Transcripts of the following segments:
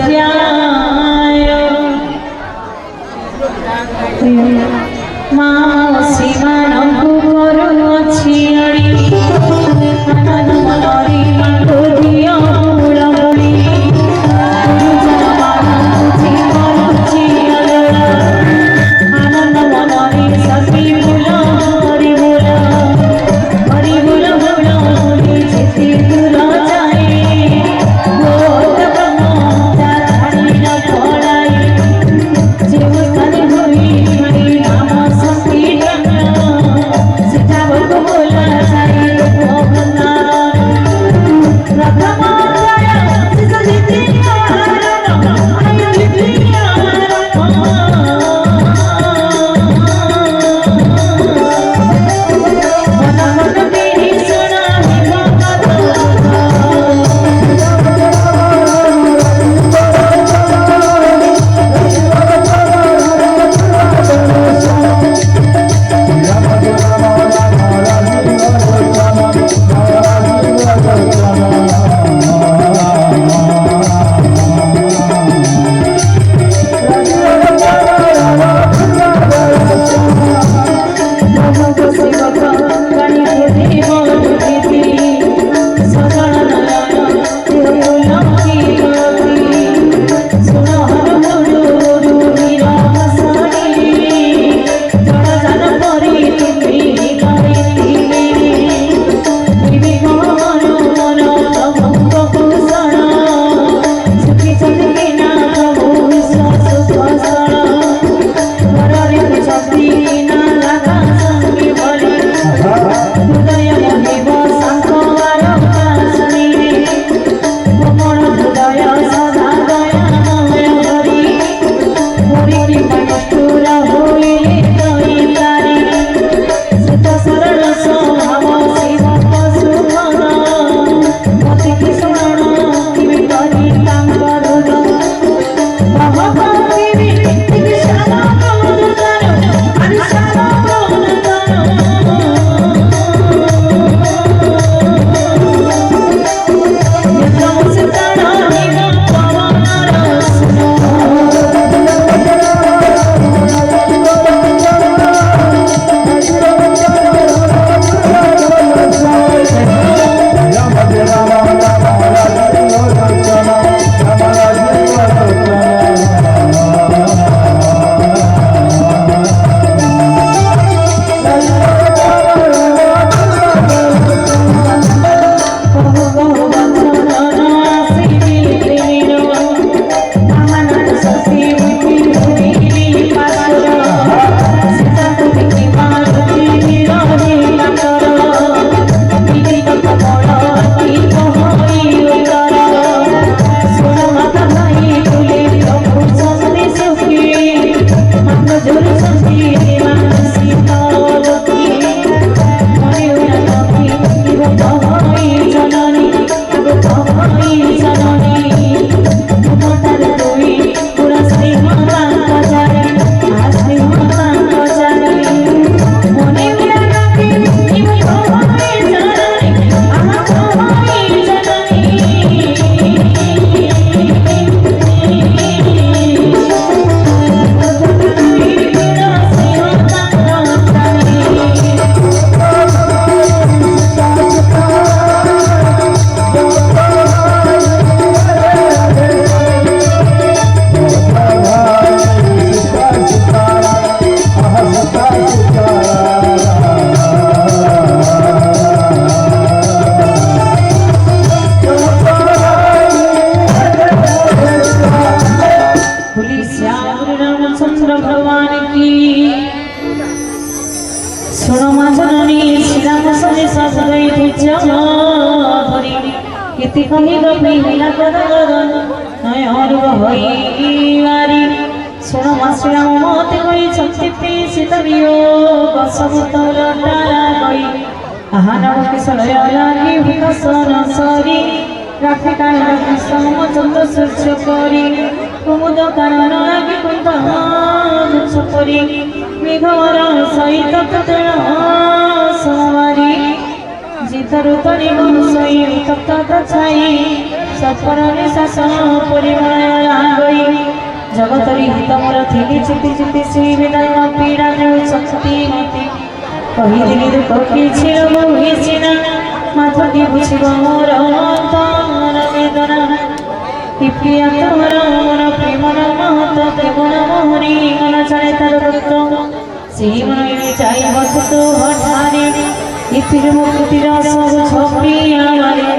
ध्याय मासी मानकु करुअछि आनंद मनरी मातो दियो मूलमणि गुरुजन मानकु जीवनुछि आनंद मनरी सखी फूल हरि बोल चिति दूर जाए गोद ब्रह्म जानी न पड़ाई जीव स्थानी हुई नाम संकीर्तन सीता बको बोला जाए भगवान रखमा गया सिस जितिया रन आय जितिया किति कही गपी हिला कदर नय हरु होई सुन मासिया मते गई संतिपि सितरियो बसवतर तारा गई आहाना किसलय लागी विकसन सरी राखी कान किसम चंद्र सूर्य करी कुमुद कारण लागी कुंत छपरी मेघवर सहित कतण सवारी जितरु तरी बंसई तप्त छाई सपरने शासन परिमय जगतरी हित मोर थिली चिति चिति श्री विदाय पीड़ा जो शक्ति मती कही दिली दुख किछि रोग होइछि ना माथटी बुझिब मोर अंतर वेदना पिपिया तोर मन प्रेम महत त्रिगुण मोहरी मन चले तार भक्त ସେହି ମନ ଚାଇ ଭକ୍ତ ହଠାରେ ଇତିର ମୁକ୍ତିର ସବୁ ଛପିଆ ମାରେ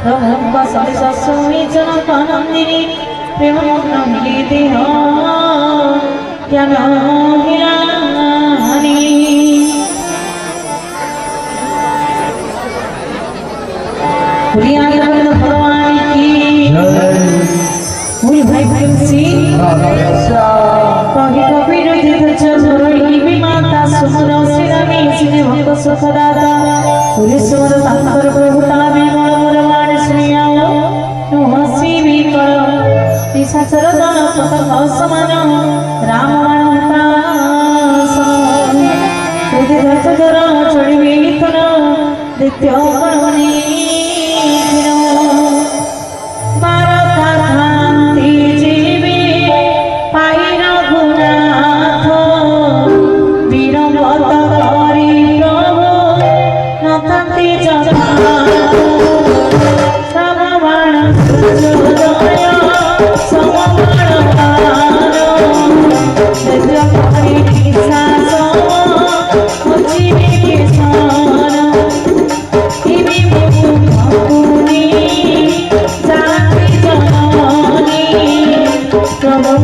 ପ୍ରଭୁଙ୍କ ସଦେଶ ସୁମିଚନ କାନନ୍ଦିନୀ ପ୍ରେମ ମଗ୍ନ ମିଳି ଦେହ ଜ୍ଞାନ ହିରାନି प्रिया भगवान की भूल भाई तुलसी कही कबीर तीर्थ चरणी माता सुमर शिरामी सिने भक्त सुखदाता पुरुषवर तांकर प्रभुता विमल मोरवाण श्रीयाओ नु हसी भी कर पिशाचर दन पतंग समान राम मानता हृदय धर चढ़ी थर नित्य कणवनी प्रभु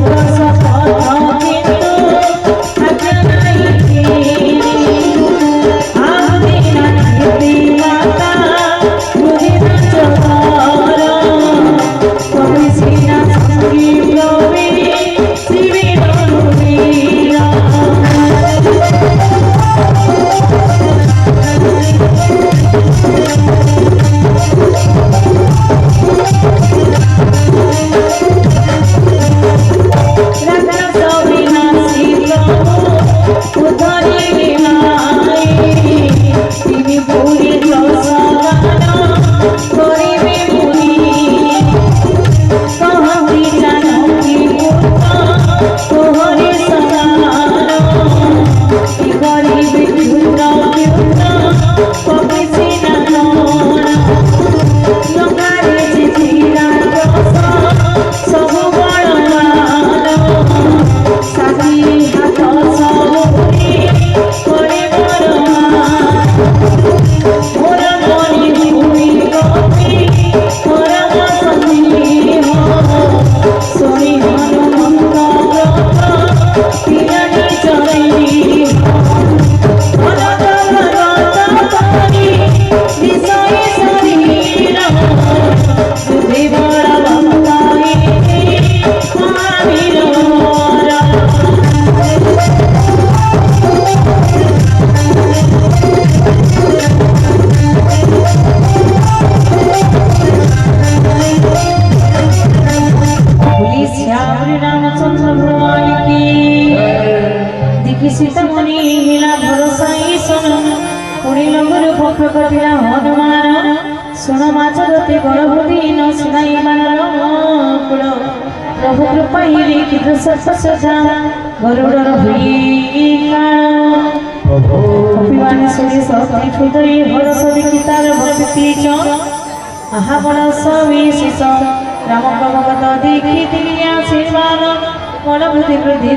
कृपा गरुड़ कपिवाणी सुनी सती ठुदरी हरस देखी तार भक्ति आहा बड़ सविशेष राम भगत देखी दिली आशीर्वाद बड़ बुद्धि वृद्धि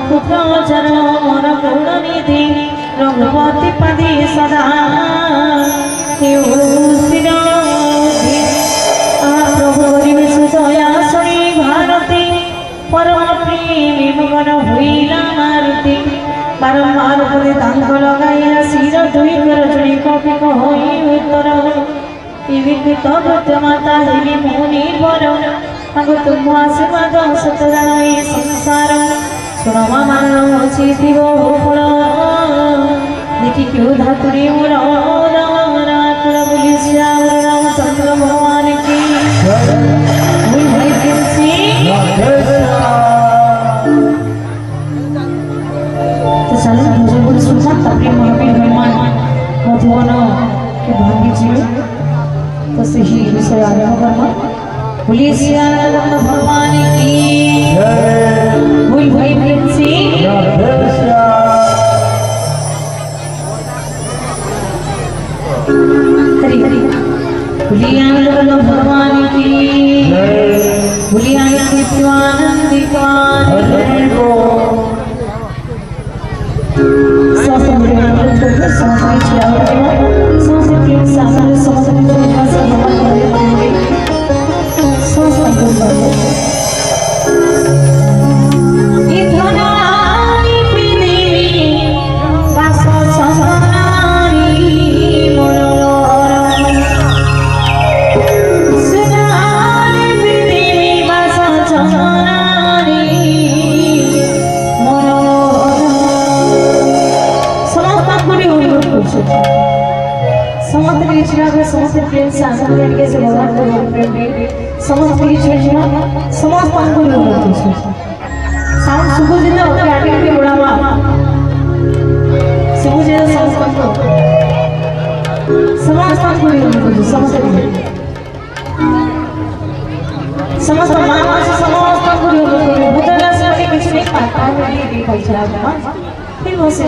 पुत्र मोर पूर्ण निधि रघुपति पदी सदा दया सुनी भारती परम प्रेमी मगन हुईला मारुति बारंबार पदे दांग लगाइला सिर दुई कर जुड़ी कपि कहि उत्तर विकृत भक्त माता हेली मुनि वर ताको तुम आशीर्वाद सतदाई संसार सुरमा मान अछि हो फल देखि क्यों धातुरी मोर राकुल बुली श्याम रामचंद्र भगवान की तो साले मुझे बोल सुना तभी मेहमान मधुवन के भागी जी तो सही विषय आरंभ करना बोलिए सियाराम भगवान की बोल भाई प्रिंसी हरी हरी बोलिए आनंद भगवान की बोलिए आनंद समस्त प्रेम से आनंद तरीके से भगवान को प्रेम समस्त समस्त को साउंड सुबह जितना होकर आगे आगे बढ़ावा सुबह जितना समस्त को समस्त मामा से समस्त को भूतला से कुछ नहीं पाता है ये देखो चला फिर वो से